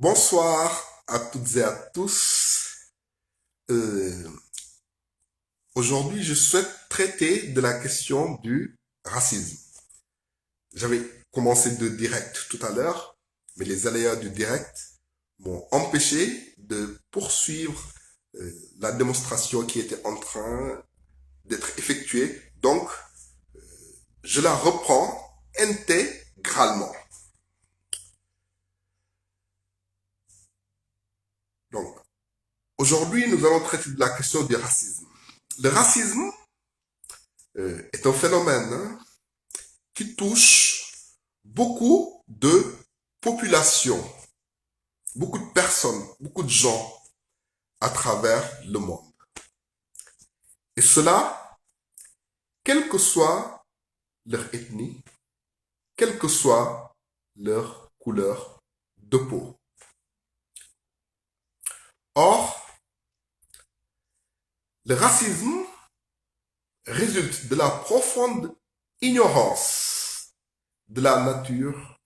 Bonsoir à toutes et à tous. Euh, Aujourd'hui, je souhaite traiter de la question du racisme. J'avais commencé de direct tout à l'heure, mais les aléas du direct m'ont empêché de poursuivre la démonstration qui était en train d'être effectuée. Donc, je la reprends intégralement. Donc, aujourd'hui, nous allons traiter de la question du racisme. Le racisme est un phénomène qui touche beaucoup de populations, beaucoup de personnes, beaucoup de gens à travers le monde. Et cela, quelle que soit leur ethnie, quelle que soit leur couleur de peau. Or, le racisme résulte de la profonde ignorance de la nature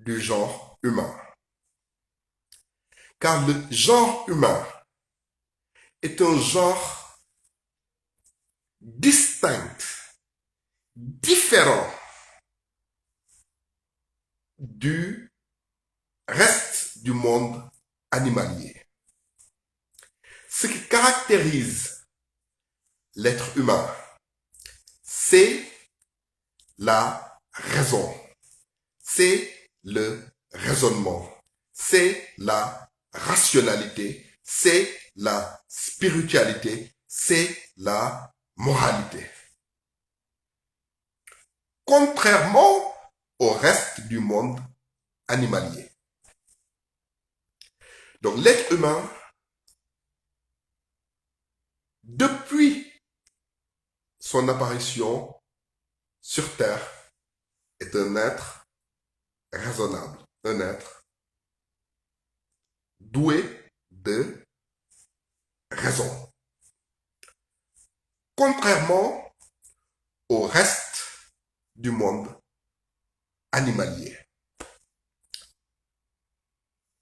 du genre humain. Car le genre humain est un genre distinct, différent du reste du monde animalier. Ce qui caractérise l'être humain, c'est la raison, c'est le raisonnement, c'est la rationalité, c'est la spiritualité, c'est la moralité. Contrairement au reste du monde animalier. Donc l'être humain, depuis son apparition sur Terre, est un être raisonnable, un être doué de raison. Contrairement au reste du monde animalier.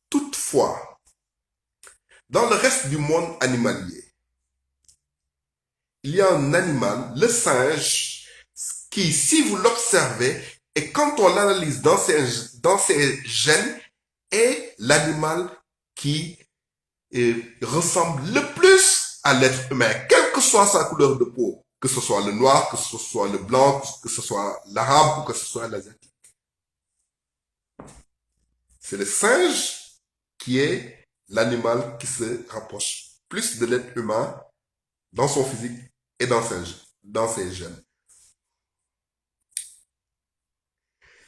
Toutefois, dans le reste du monde animalier, il y a un animal, le singe, qui, si vous l'observez, et quand on l'analyse dans ses gènes, est l'animal qui ressemble le plus à l'être humain, quelle que soit sa couleur de peau, que ce soit le noir, que ce soit le blanc, que ce soit l'arabe ou que ce soit l'asiatique. C'est le singe qui est l'animal qui se rapproche plus de l'être humain dans son physique et dans ses gènes.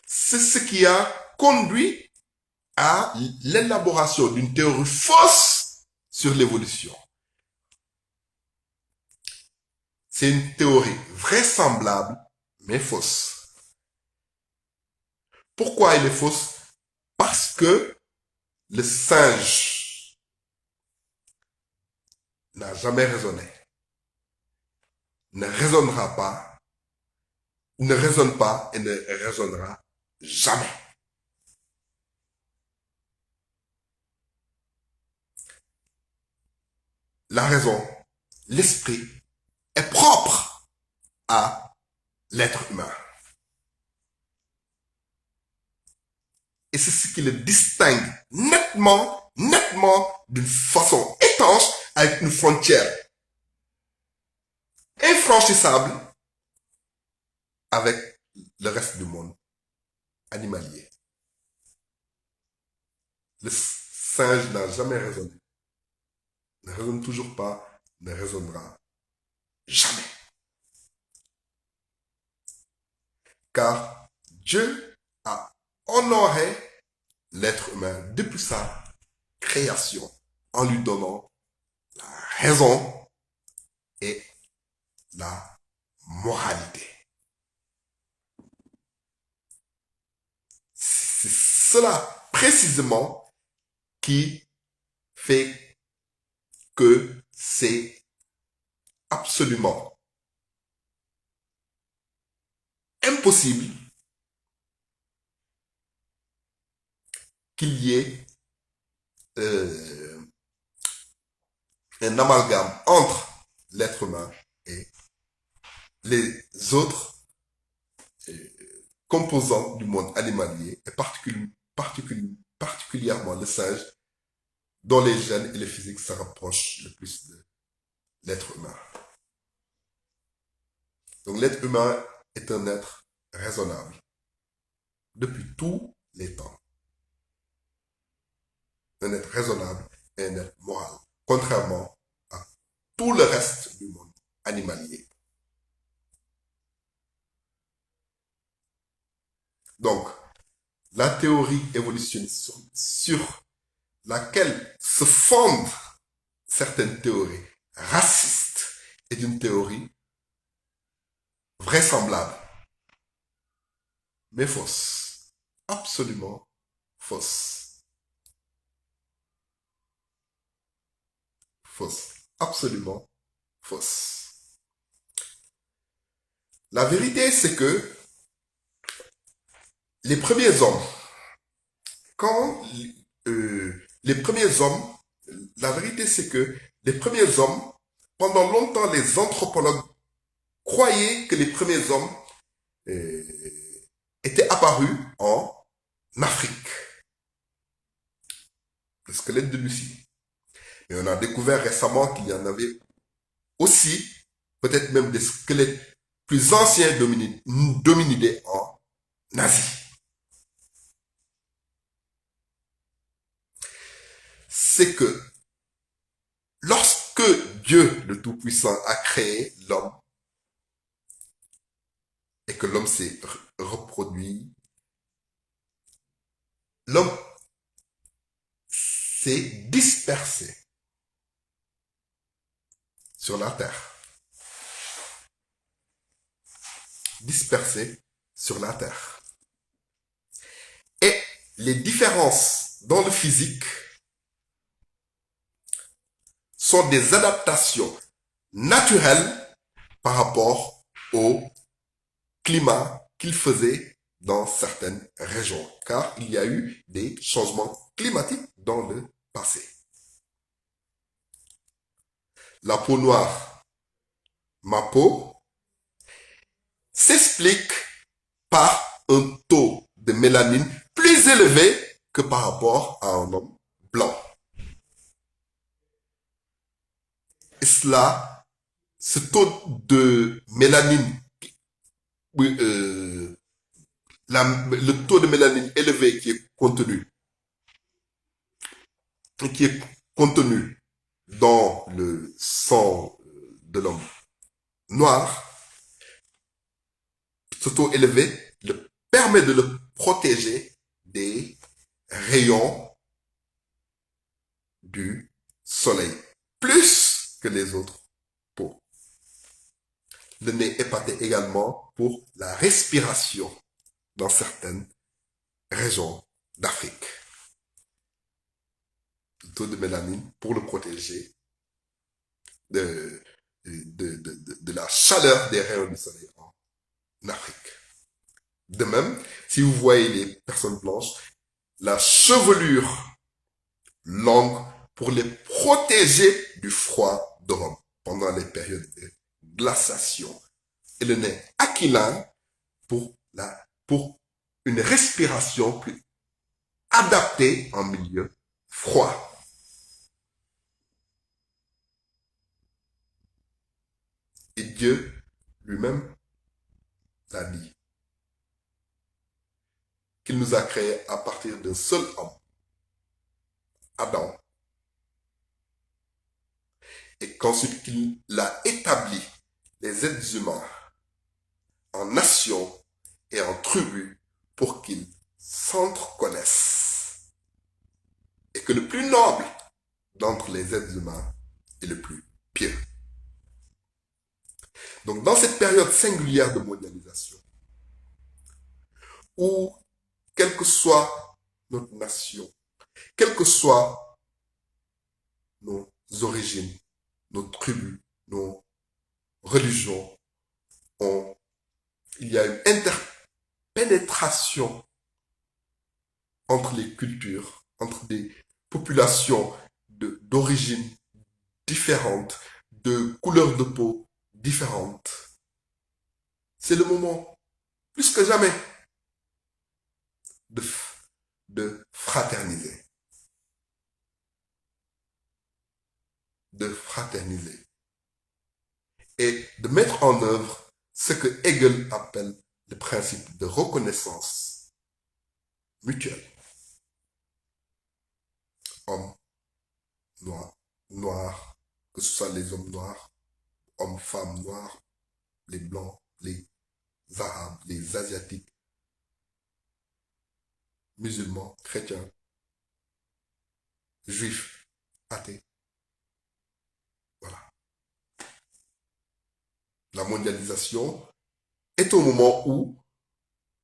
C'est ce qui a conduit à l'élaboration d'une théorie fausse sur l'évolution. C'est une théorie vraisemblable, mais fausse. Pourquoi elle est fausse? Parce que le singe n'a jamais raisonné, ne raisonnera pas, ne raisonne pas et ne raisonnera jamais. La raison, l'esprit est propre à l'être humain. Et c'est ce qui le distingue nettement, d'une façon étanche, avec une frontière infranchissable avec le reste du monde animalier. Le singe n'a jamais raisonné, ne raisonne toujours pas, ne raisonnera jamais. Car Dieu a honoré l'être humain depuis sa création en lui donnant la raison et la moralité. C'est cela précisément qui fait que c'est absolument impossible qu'il y ait euh, un amalgame entre l'être humain et les autres composants du monde animalier, et particulièrement le singe, dont les gènes et les physiques se rapprochent le plus de l'être humain. Donc l'être humain est un être raisonnable depuis tous les temps. Un être raisonnable et un être moral, contrairement à tout le reste du monde animalier. Donc, la théorie évolutionniste sur laquelle se fondent certaines théories racistes est une théorie vraisemblable, mais fausse. Absolument fausse. Fausse. Absolument fausse. La vérité, c'est que les premiers hommes, quand les premiers hommes, la vérité, c'est que les premiers hommes, pendant longtemps, les anthropologues croyaient que les premiers hommes euh, étaient apparus en Afrique. Le squelette de Lucie. Et on a découvert récemment qu'il y en avait aussi, peut-être même des squelettes plus anciens d'hominidés en Asie. C'est que lorsque Dieu le Tout-Puissant a créé l'homme et que l'homme s'est reproduit, l'homme s'est dispersé sur la terre. Dispersé sur la terre. Et les différences dans le physique sont des adaptations naturelles par rapport au climat qu'il faisait dans certaines régions, car il y a eu des changements climatiques dans le passé. La peau noire, ma peau, s'explique par un taux de mélanine plus élevé que par rapport à un homme blanc. Et cela, ce taux de mélanine, le taux de mélanine élevé qui est contenu dans le sang de l'homme noir, ce taux élevé permet de le protéger des rayons du soleil, plus que les autres peaux. Le nez est épaté également pour la respiration dans certaines régions d'Afrique. Le taux de mélanine pour le protéger de la chaleur des rayons du soleil en Afrique. De même, si vous voyez les personnes blanches, la chevelure longue pour les protéger du froid de l'homme pendant les périodes de glaciation. Et le nez aquilin pour une respiration plus adaptée en milieu froid. Et Dieu lui-même l'a dit, qu'il nous a créés à partir d'un seul homme, Adam, et qu'ensuite qu'il a établi les êtres humains en nations et en tribus pour qu'ils s'entreconnaissent. Et que le plus noble d'entre les êtres humains est le plus pieux. Donc dans cette période singulière de mondialisation, où quelle que soit notre nation, quelles que soient nos origines, nos tribus, nos religions, il y a une interpénétration entre les cultures, entre des populations d'origine différentes, de couleurs de peau différentes. C'est le moment, plus que jamais, de, de fraterniser. De fraterniser. Et de mettre en œuvre ce que Hegel appelle le principe de reconnaissance mutuelle. Hommes noirs, que ce soit les hommes noirs, hommes, femmes noirs, les blancs, les arabes, les asiatiques, musulmans, chrétiens, juifs, athées. Voilà. La mondialisation est au moment où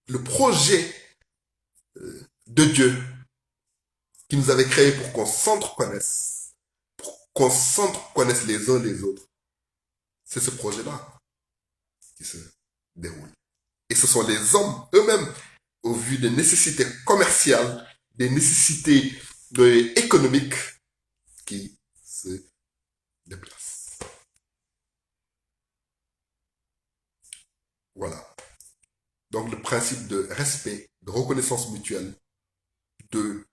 le projet de Dieu qui nous avait créés pour qu'on s'entreconnaisse, pour qu'on s'entreconnaisse les uns les autres, c'est ce projet-là qui se déroule. Et ce sont les hommes eux-mêmes, au vu des nécessités commerciales, des nécessités économiques, qui se déplacent. Voilà. Donc le principe de respect, de reconnaissance mutuelle, de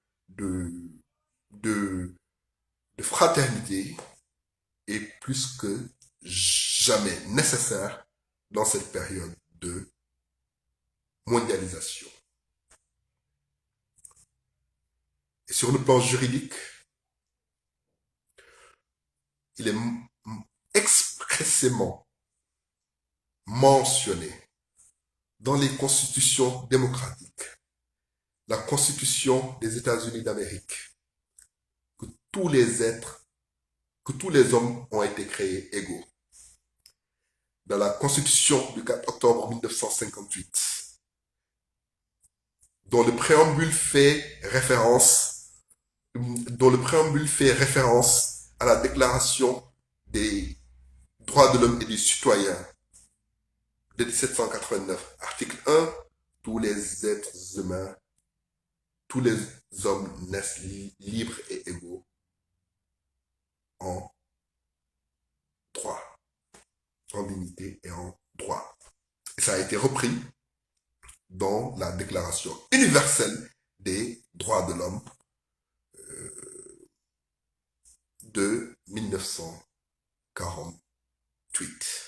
fraternité est plus que jamais nécessaire dans cette période de mondialisation. Et sur le plan juridique, il est expressément mentionné dans les constitutions démocratiques, la Constitution des États-Unis d'Amérique, que tous les êtres, que tous les hommes ont été créés égaux. Dans la Constitution du 4 octobre 1958, dont le préambule fait référence à la Déclaration des droits de l'homme et du citoyen de 1789, article 1, tous les êtres humains, tous les hommes naissent libres et égaux en droit, en dignité et en droit. Et ça a été repris dans la Déclaration universelle des droits de l'homme de 1948.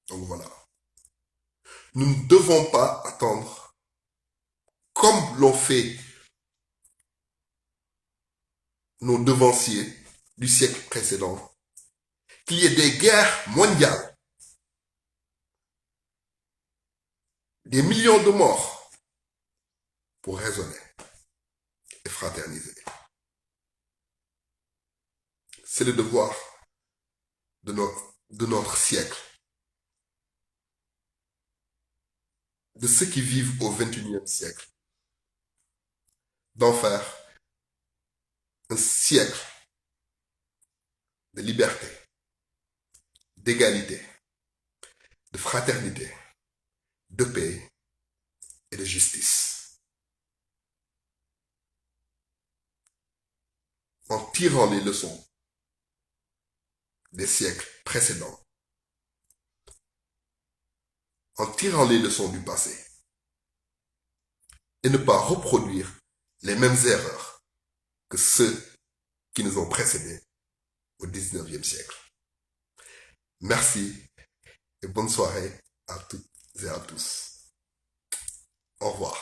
Donc voilà. Nous ne devons pas attendre, comme l'ont fait nos devanciers du siècle précédent, qu'il y ait des guerres mondiales, des millions de morts pour raisonner et fraterniser. C'est le devoir de notre siècle, de ceux qui vivent au XXIe siècle, d'en faire un siècle de liberté, d'égalité, de fraternité, de paix et de justice. En tirant les leçons des siècles précédents, en tirant les leçons du passé, et ne pas reproduire les mêmes erreurs que ceux qui nous ont précédés au XIXe siècle. Merci et bonne soirée à toutes et à tous. Au revoir.